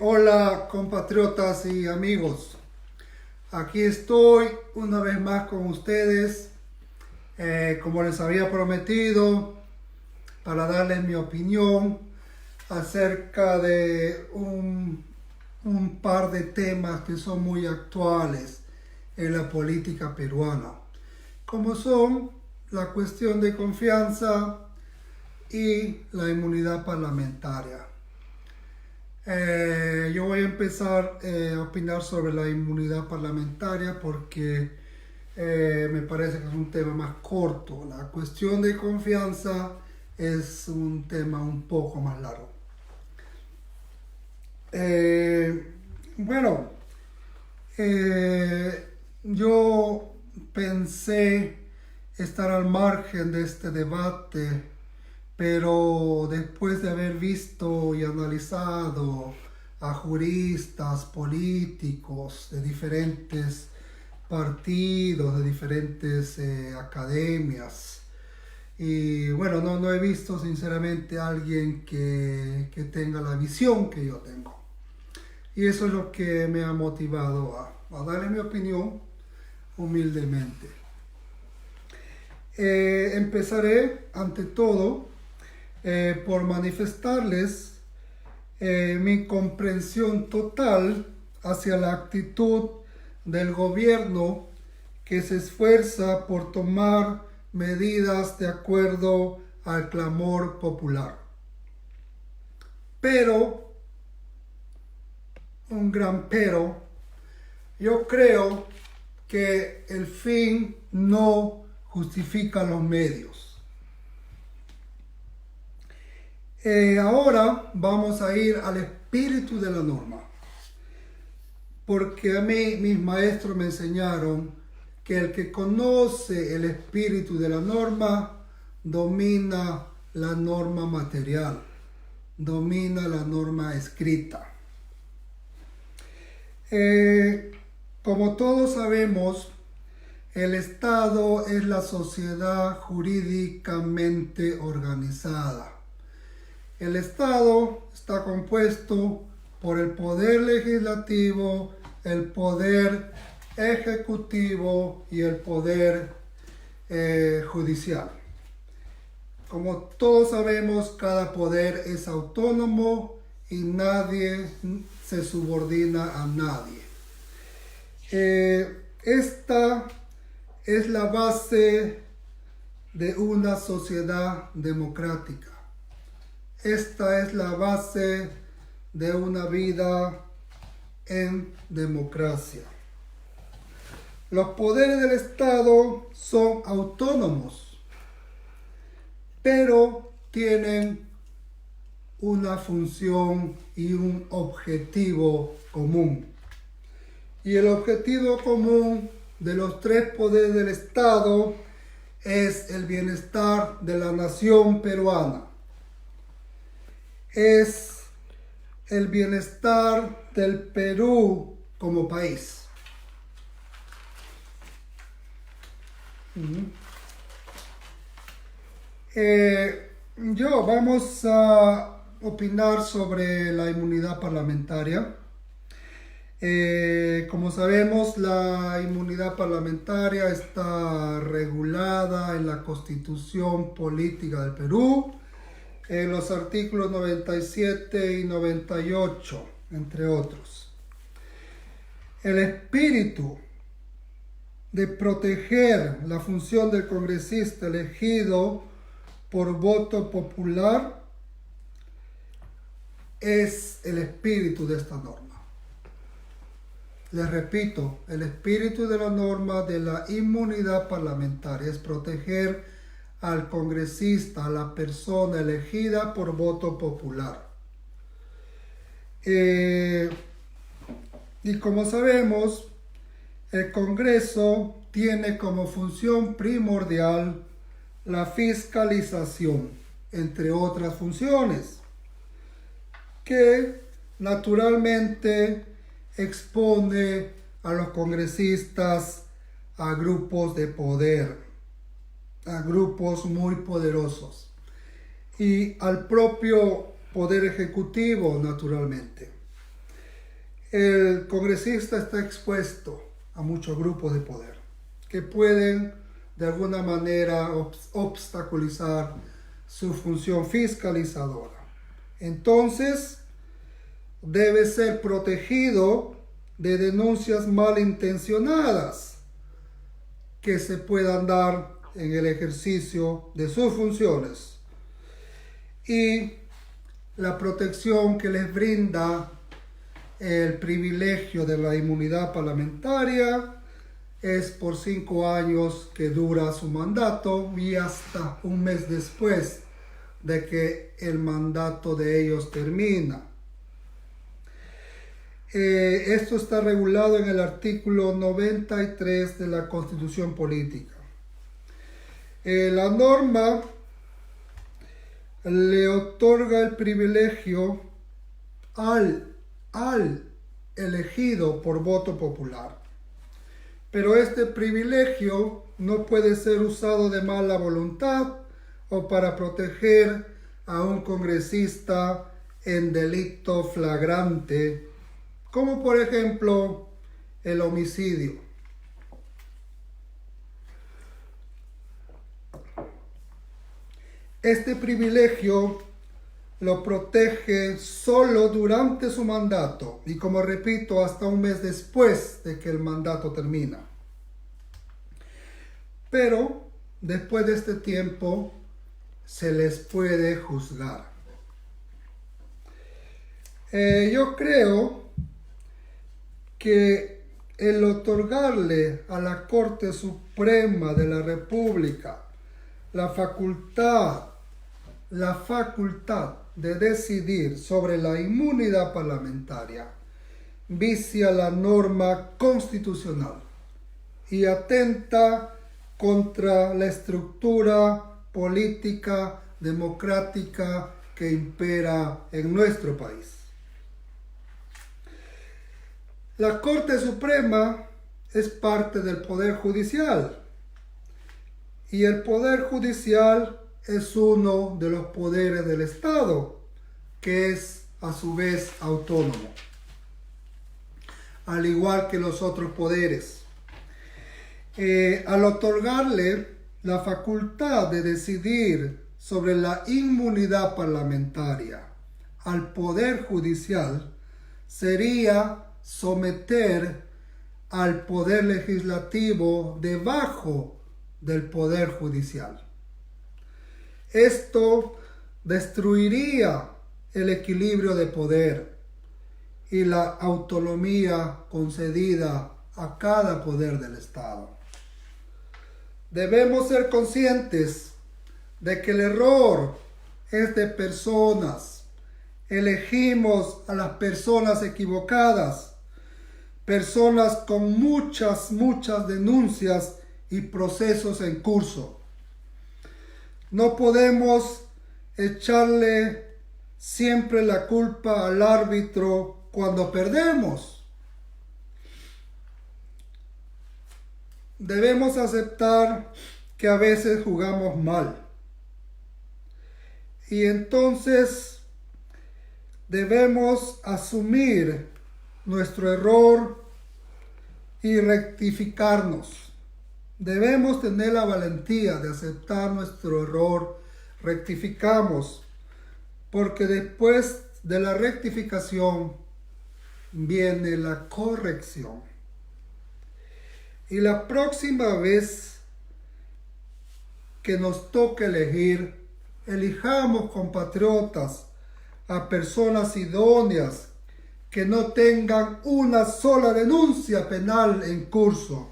Hola compatriotas y amigos, aquí estoy una vez más con ustedes, como les había prometido, para darles mi opinión acerca de un par de temas que son muy actuales en la política peruana, como son la cuestión de confianza y la inmunidad parlamentaria. Yo voy a empezar a opinar sobre la inmunidad parlamentaria porque me parece que es un tema más corto. La cuestión de confianza es un tema un poco más largo. Bueno, yo pensé estar al margen de este debate, pero después de haber visto y analizado a juristas, políticos de diferentes partidos, de diferentes academias, y bueno, no he visto sinceramente a alguien que tenga la visión que yo tengo. Y eso es lo que me ha motivado a darle mi opinión humildemente. Empezaré ante todo por manifestarles mi comprensión total hacia la actitud del gobierno que se esfuerza por tomar medidas de acuerdo al clamor popular. Pero, un gran pero, yo creo que el fin no justifica los medios. Ahora vamos a ir al espíritu de la norma, porque a mí mis maestros me enseñaron que el que conoce el espíritu de la norma domina la norma material, domina la norma escrita. Como todos sabemos, el Estado es la sociedad jurídicamente organizada. El Estado está compuesto por el poder legislativo, el poder ejecutivo y el poder judicial. Como todos sabemos, cada poder es autónomo y nadie se subordina a nadie. Esta es la base de una sociedad democrática. Esta es la base de una vida en democracia. Los poderes del Estado son autónomos, pero tienen una función y un objetivo común. Y el objetivo común de los tres poderes del Estado es el bienestar de la nación peruana. Es el bienestar del Perú como país. Vamos a opinar sobre la inmunidad parlamentaria. Como sabemos, la inmunidad parlamentaria está regulada en la Constitución Política del Perú, en los artículos 97 y 98, entre otros. El espíritu de proteger la función del congresista elegido por voto popular es el espíritu de esta norma. Les repito, el espíritu de la norma de la inmunidad parlamentaria es proteger al congresista, a la persona elegida por voto popular. Y como sabemos, el Congreso tiene como función primordial la fiscalización, entre otras funciones, que naturalmente expone a los congresistas a grupos de poder, a grupos muy poderosos y al propio poder ejecutivo, naturalmente. El congresista está expuesto a muchos grupos de poder que pueden de alguna manera obstaculizar su función fiscalizadora. Entonces, debe ser protegido de denuncias malintencionadas que se puedan dar en el ejercicio de sus funciones. Y la protección que les brinda el privilegio de la inmunidad parlamentaria es por 5 años que dura su mandato y hasta un mes después de que el mandato de ellos termina. Esto está regulado en el artículo 93 de la Constitución Política. La norma le otorga el privilegio al elegido por voto popular. Pero este privilegio no puede ser usado de mala voluntad o para proteger a un congresista en delito flagrante, como por ejemplo el homicidio. Este privilegio lo protege solo durante su mandato y, como repito, hasta un mes después de que el mandato termina. Pero después de este tiempo se les puede juzgar. Yo creo que el otorgarle a la Corte Suprema de la República la facultad de decidir sobre la inmunidad parlamentaria vicia la norma constitucional y atenta contra la estructura política democrática que impera en nuestro país. La Corte Suprema es parte del Poder Judicial y el Poder Judicial es uno de los poderes del Estado, que es a su vez autónomo, al igual que los otros poderes. Al otorgarle la facultad de decidir sobre la inmunidad parlamentaria al Poder Judicial, sería someter al Poder Legislativo debajo del Poder Judicial. Esto destruiría el equilibrio de poder y la autonomía concedida a cada poder del Estado. Debemos ser conscientes de que el error es de personas. Elegimos a las personas equivocadas, personas con muchas denuncias y procesos en curso. No podemos echarle siempre la culpa al árbitro cuando perdemos. Debemos aceptar que a veces jugamos mal. Y entonces debemos asumir nuestro error y rectificarnos. Debemos tener la valentía de aceptar nuestro error, rectificamos, porque después de la rectificación viene la corrección. Y la próxima vez que nos toque elegir, elijamos, compatriotas, a personas idóneas que no tengan una sola denuncia penal en curso.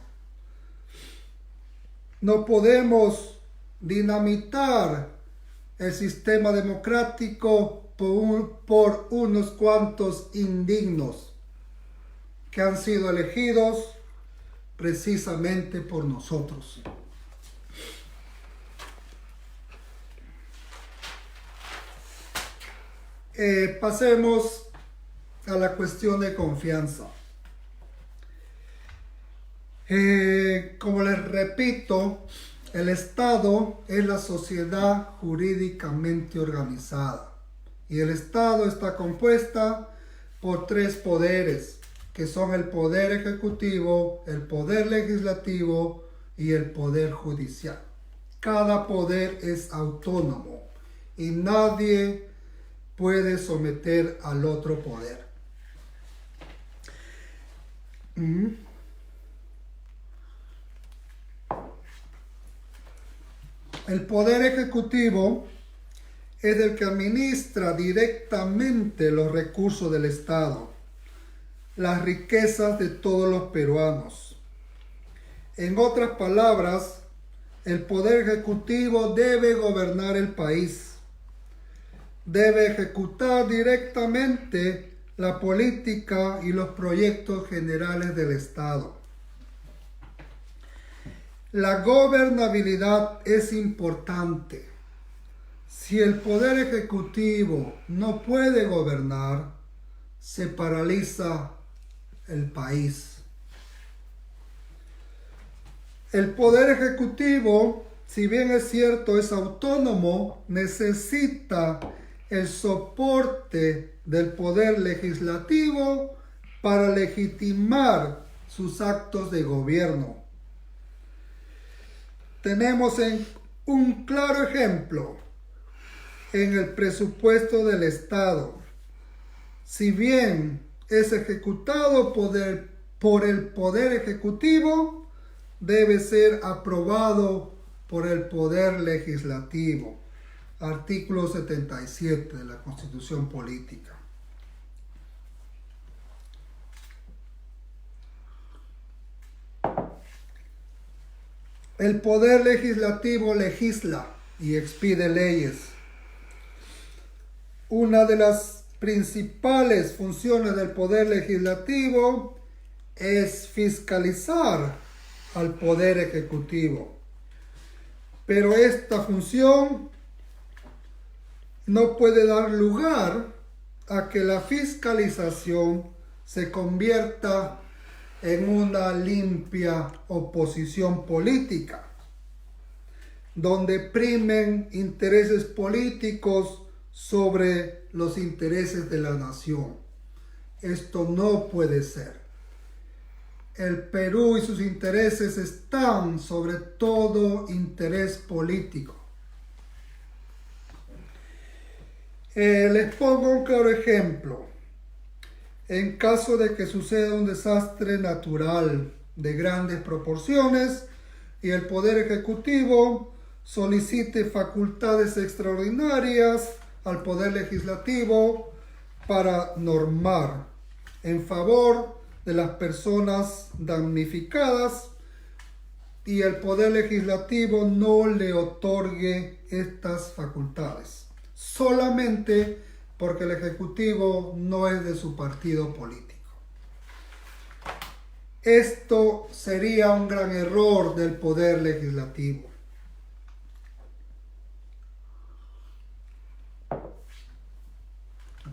No podemos dinamitar el sistema democrático por unos cuantos indignos que han sido elegidos precisamente por nosotros. Pasemos a la cuestión de confianza. Como les repito, el Estado es la sociedad jurídicamente organizada y el Estado está compuesta por tres poderes, que son el poder ejecutivo, el poder legislativo y el poder judicial. Cada poder es autónomo y nadie puede someter al otro poder. El poder ejecutivo es el que administra directamente los recursos del Estado, las riquezas de todos los peruanos. En otras palabras, el poder ejecutivo debe gobernar el país, debe ejecutar directamente la política y los proyectos generales del Estado. La gobernabilidad es importante. Si el poder ejecutivo no puede gobernar, se paraliza el país. El poder ejecutivo, si bien es cierto, es autónomo, necesita el soporte del poder legislativo para legitimar sus actos de gobierno. Tenemos un claro ejemplo en el presupuesto del Estado. Si bien es ejecutado por el Poder Ejecutivo, debe ser aprobado por el Poder Legislativo. Artículo 77 de la Constitución Política. El Poder Legislativo legisla y expide leyes. Una de las principales funciones del Poder Legislativo es fiscalizar al Poder Ejecutivo. Pero esta función no puede dar lugar a que la fiscalización se convierta en una limpia oposición política, donde primen intereses políticos sobre los intereses de la nación. Esto no puede ser. El Perú y sus intereses están sobre todo interés político. Les pongo un claro ejemplo. En caso de que suceda un desastre natural de grandes proporciones y el Poder Ejecutivo solicite facultades extraordinarias al Poder Legislativo para normar en favor de las personas damnificadas y el Poder Legislativo no le otorgue estas facultades, solamente porque el Ejecutivo no es de su partido político. Esto sería un gran error del Poder Legislativo.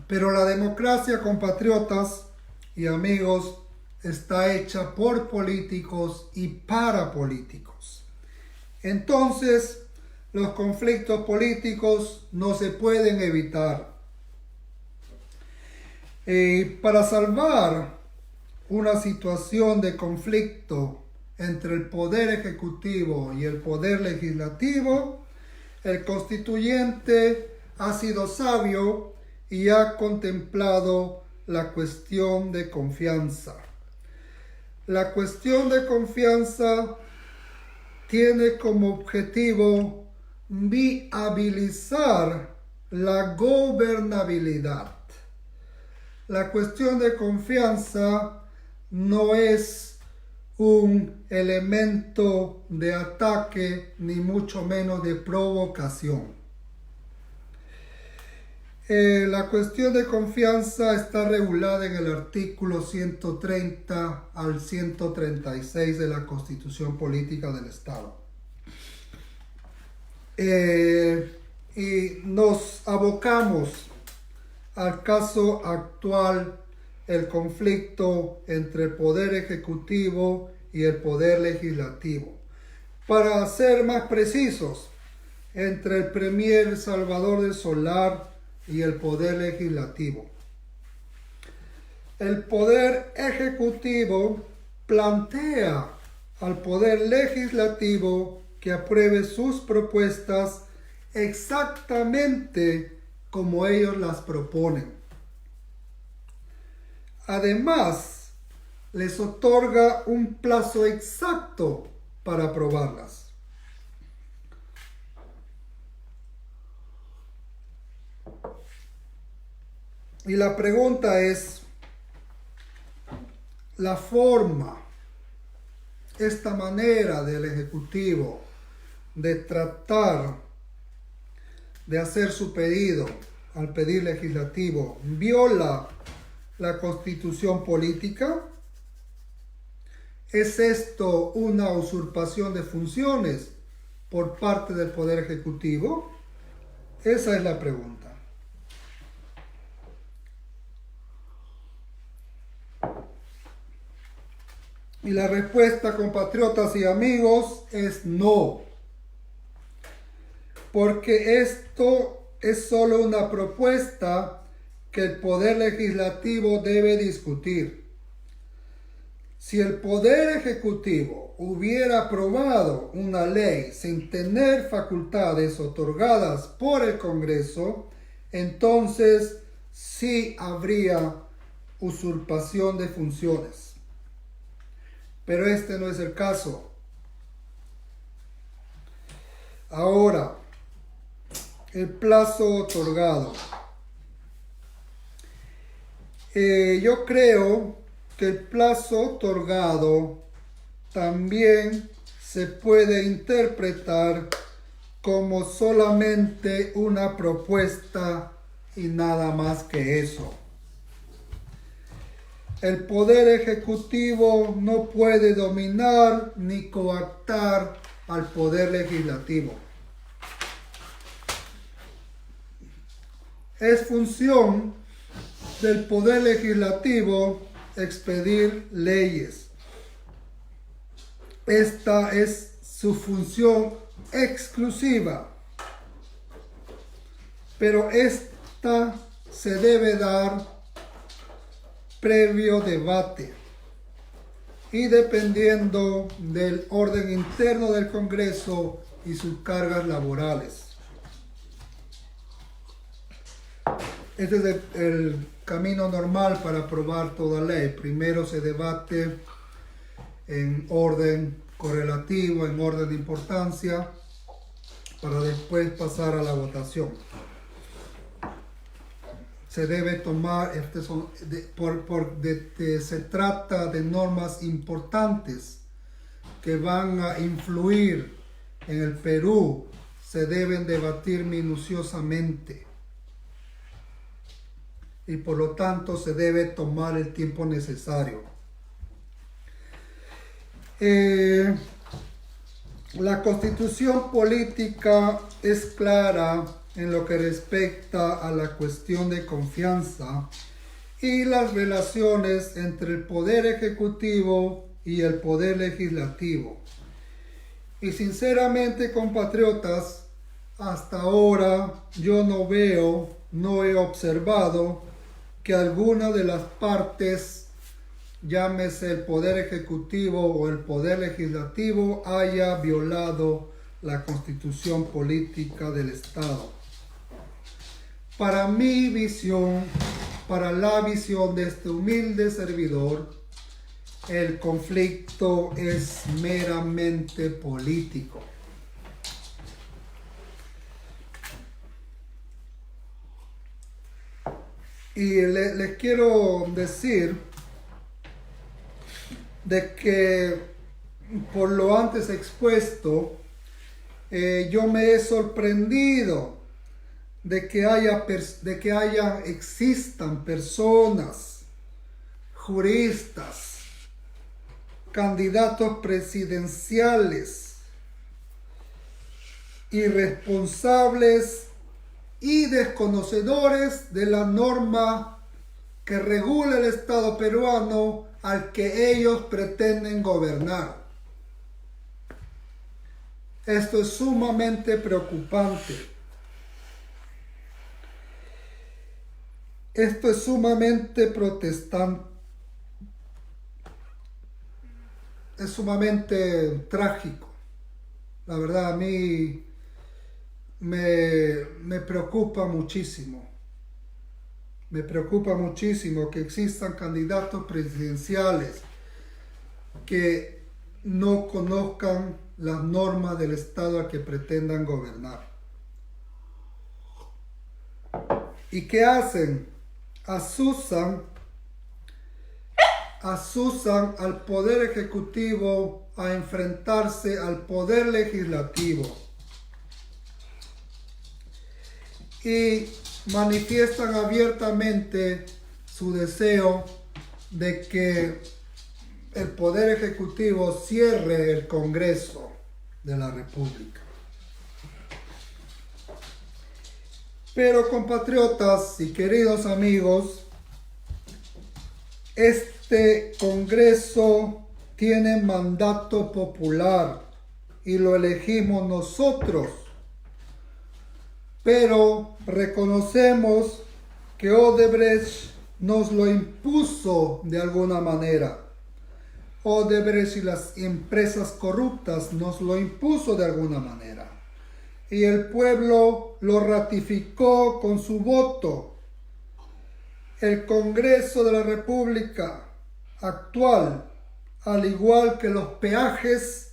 Pero la democracia, compatriotas y amigos, está hecha por políticos y para políticos. Entonces, los conflictos políticos no se pueden evitar. Para salvar una situación de conflicto entre el Poder Ejecutivo y el Poder Legislativo, el constituyente ha sido sabio y ha contemplado la cuestión de confianza. La cuestión de confianza tiene como objetivo viabilizar la gobernabilidad. La cuestión de confianza no es un elemento de ataque ni mucho menos de provocación. La cuestión de confianza está regulada en el artículo 130 al 136 de la Constitución Política del Estado. Y nos abocamos al caso actual, el conflicto entre el Poder Ejecutivo y el Poder Legislativo. Para ser más precisos, entre el Premier Salvador del Solar y el poder legislativo. El poder ejecutivo plantea al poder legislativo que apruebe sus propuestas exactamente como ellos las proponen. Además, les otorga un plazo exacto para aprobarlas. Y la pregunta es, la forma, esta manera del Ejecutivo de tratar de hacer su pedido al pedir legislativo, ¿viola la Constitución política? ¿Es esto una usurpación de funciones por parte del Poder Ejecutivo? Esa es la pregunta. Y la respuesta, compatriotas y amigos, es no. Porque esto es solo una propuesta que el Poder Legislativo debe discutir. Si el Poder Ejecutivo hubiera aprobado una ley sin tener facultades otorgadas por el Congreso, entonces sí habría usurpación de funciones. Pero este no es el caso. Ahora, el plazo otorgado. Yo creo que el plazo otorgado también se puede interpretar como solamente una propuesta y nada más que eso. El Poder Ejecutivo no puede dominar ni coactar al Poder Legislativo. Es función del Poder Legislativo expedir leyes. Esta es su función exclusiva, pero esta se debe dar previo debate y dependiendo del orden interno del Congreso y sus cargas laborales. Este es el camino normal para aprobar toda ley. Primero se debate en orden correlativo, en orden de importancia, para después pasar a la votación. Se debe tomar, se trata de normas importantes que van a influir en el Perú, se deben debatir minuciosamente y por lo tanto se debe tomar el tiempo necesario. La Constitución política es clara en lo que respecta a la cuestión de confianza y las relaciones entre el Poder Ejecutivo y el Poder Legislativo. Y sinceramente, compatriotas, hasta ahora yo no he observado que alguna de las partes, llámese el Poder Ejecutivo o el Poder Legislativo, haya violado la Constitución política del Estado. Para mi visión, para la visión de este humilde servidor, el conflicto es meramente político. Y les quiero decir de que por lo antes expuesto, yo me he sorprendido de que existan personas, juristas, candidatos presidenciales, irresponsables y desconocedores de la norma que regula el Estado peruano al que ellos pretenden gobernar. Esto es sumamente preocupante. Esto es sumamente protestante, es sumamente trágico. La verdad, a mí me preocupa muchísimo. Me preocupa muchísimo que existan candidatos presidenciales que no conozcan las normas del Estado al que pretendan gobernar. ¿Y qué hacen? Asusan al Poder Ejecutivo a enfrentarse al Poder Legislativo. Y manifiestan abiertamente su deseo de que el Poder Ejecutivo cierre el Congreso de la República. Pero, compatriotas y queridos amigos, este Congreso tiene mandato popular y lo elegimos nosotros. Pero reconocemos que Odebrecht nos lo impuso de alguna manera. Odebrecht y las empresas corruptas nos lo impuso de alguna manera. Y el pueblo lo ratificó con su voto. El Congreso de la República actual, al igual que los peajes,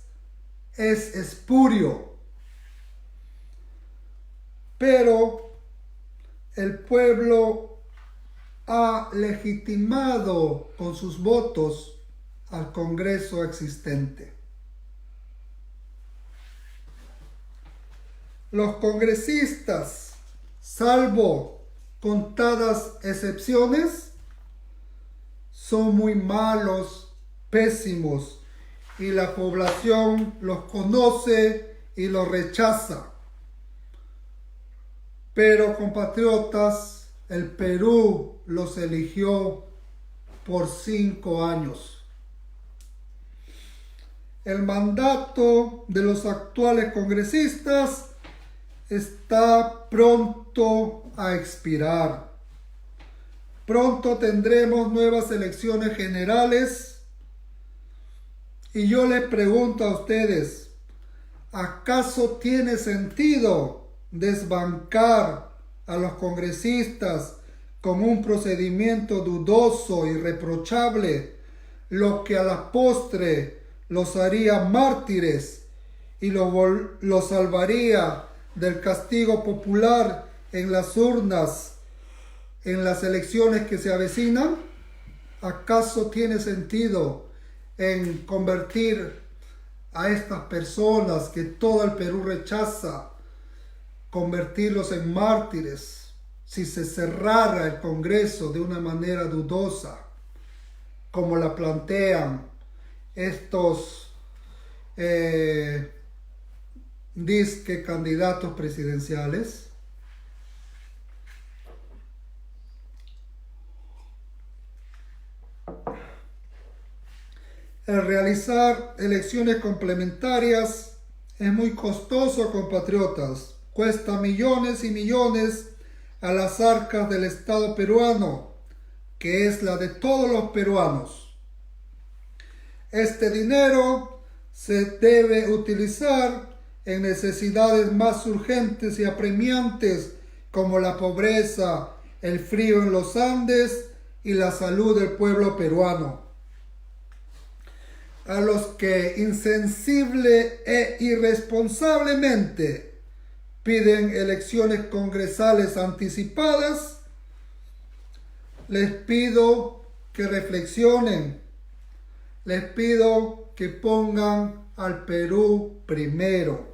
es espurio. Pero el pueblo ha legitimado con sus votos al Congreso existente. Los congresistas, salvo contadas excepciones, son muy malos, pésimos, y la población los conoce y los rechaza. Pero, compatriotas, el Perú los eligió por 5 años. El mandato de los actuales congresistas está pronto a expirar. Pronto tendremos nuevas elecciones generales. Y yo les pregunto a ustedes, ¿acaso tiene sentido desbancar a los congresistas con un procedimiento dudoso y reprochable, lo que a la postre los haría mártires y los salvaría del castigo popular en las urnas en las elecciones que se avecinan? ¿Acaso tiene sentido en convertir a estas personas que todo el Perú rechaza, convertirlos en mártires si se cerrara el Congreso de una manera dudosa, como la plantean estos disque candidatos presidenciales? El realizar elecciones complementarias es muy costoso, compatriotas. Cuesta millones y millones a las arcas del Estado peruano, que es la de todos los peruanos. Este dinero se debe utilizar en necesidades más urgentes y apremiantes como la pobreza, el frío en los Andes y la salud del pueblo peruano. A los que insensible e irresponsablemente piden elecciones congresales anticipadas, les pido que reflexionen, les pido que pongan al Perú primero.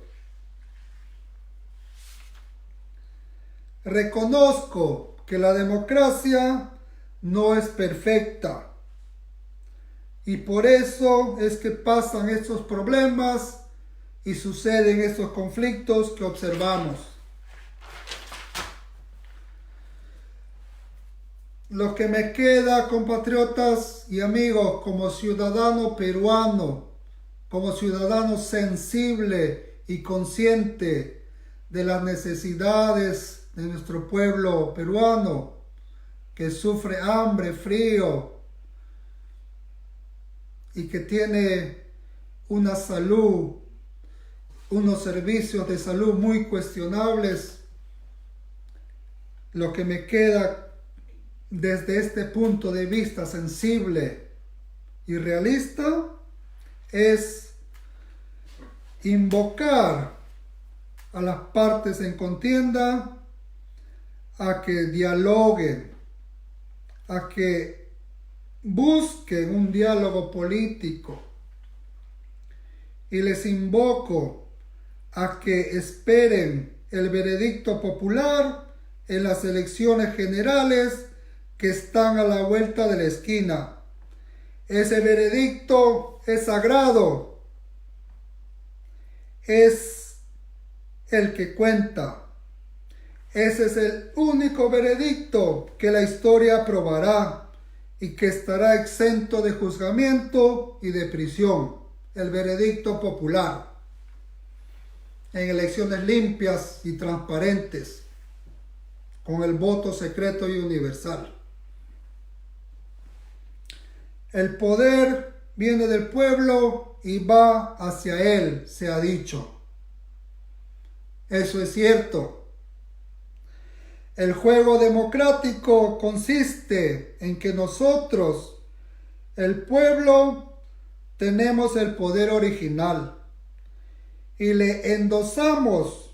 Reconozco que la democracia no es perfecta y por eso es que pasan estos problemas y suceden estos conflictos que observamos. Lo que me queda, compatriotas y amigos, como ciudadano peruano, como ciudadano sensible y consciente de las necesidades de nuestro pueblo peruano, que sufre hambre, frío y que tiene una salud, unos servicios de salud muy cuestionables, lo que me queda desde este punto de vista sensible y realista es invocar a las partes en contienda a que dialoguen, a que busquen un diálogo político, y les invoco a que esperen el veredicto popular en las elecciones generales que están a la vuelta de la esquina. Ese veredicto es sagrado, es el que cuenta. Ese es el único veredicto que la historia aprobará y que estará exento de juzgamiento y de prisión. El veredicto popular en elecciones limpias y transparentes, con el voto secreto y universal. El poder viene del pueblo y va hacia él, se ha dicho. Eso es cierto. El juego democrático consiste en que nosotros, el pueblo, tenemos el poder original y le endosamos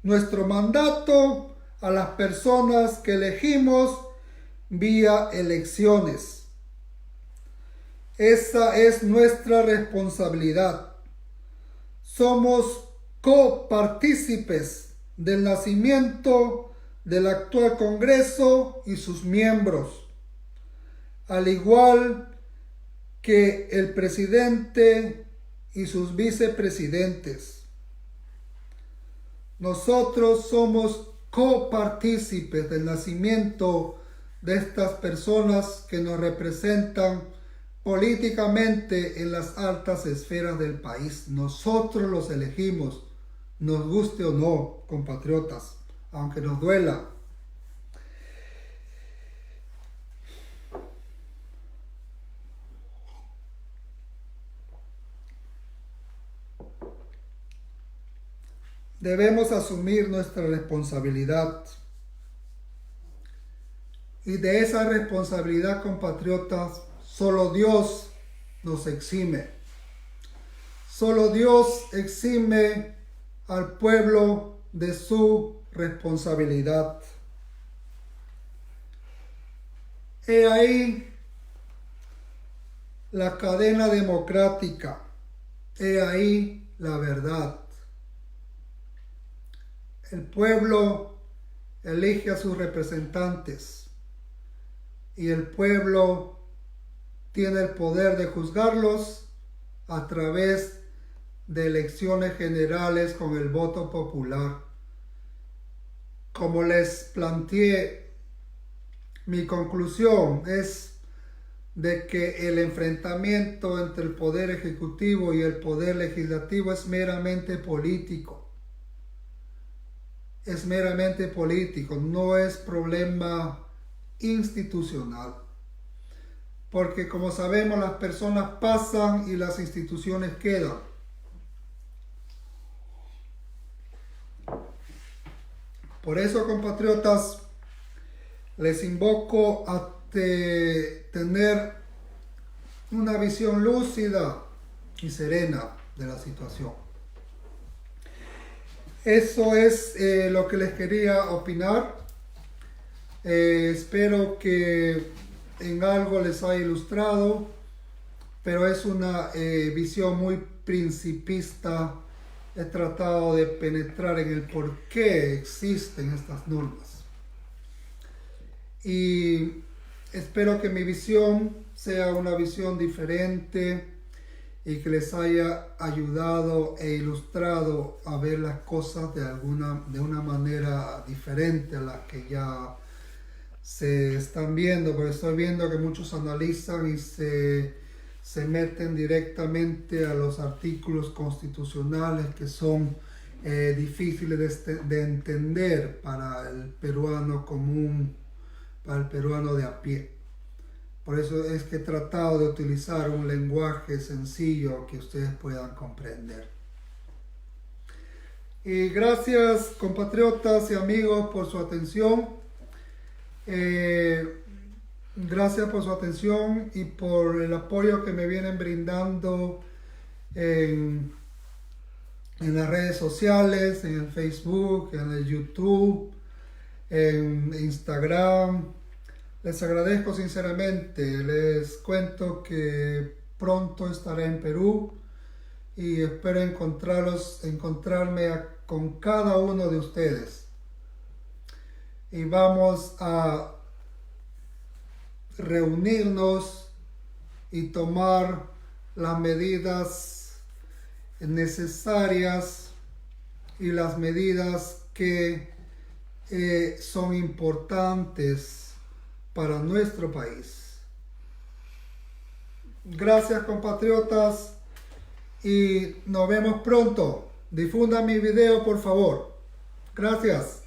nuestro mandato a las personas que elegimos vía elecciones. Esa es nuestra responsabilidad. Somos copartícipes del nacimiento del actual Congreso y sus miembros, al igual que el presidente y sus vicepresidentes. Nosotros somos copartícipes del nacimiento de estas personas que nos representan políticamente en las altas esferas del país. Nosotros los elegimos, nos guste o no, compatriotas, aunque nos duela. Debemos asumir nuestra responsabilidad. Y de esa responsabilidad, compatriotas, solo Dios nos exime. Solo Dios exime al pueblo de su responsabilidad. He ahí la cadena democrática. He ahí la verdad. El pueblo elige a sus representantes y el pueblo tiene el poder de juzgarlos a través de elecciones generales con el voto popular. Como les planteé, mi conclusión es de que el enfrentamiento entre el poder ejecutivo y el poder legislativo es meramente político. Es meramente político, no es problema institucional. Porque como sabemos, las personas pasan y las instituciones quedan. Por eso, compatriotas, les invoco a tener una visión lúcida y serena de la situación. Eso es lo que les quería opinar. Espero que en algo les haya ilustrado, pero es una visión muy principista. He tratado de penetrar en el por qué existen estas normas. Y espero que mi visión sea una visión diferente y que les haya ayudado e ilustrado a ver las cosas de una manera diferente a la que ya se están viendo, porque estoy viendo que muchos analizan y se meten directamente a los artículos constitucionales que son difíciles de entender para el peruano común, para el peruano de a pie. Por eso es que he tratado de utilizar un lenguaje sencillo que ustedes puedan comprender. Y gracias, compatriotas y amigos, por su atención. Gracias por su atención y por el apoyo que me vienen brindando en las redes sociales, en el Facebook, en el YouTube, en Instagram. Les agradezco sinceramente. Les cuento que pronto estaré en Perú y espero encontrarme con cada uno de ustedes. Y vamos a reunirnos y tomar las medidas necesarias y las medidas que son importantes para nuestro país. Gracias, compatriotas, y nos vemos pronto. Difundan mi video, por favor. Gracias.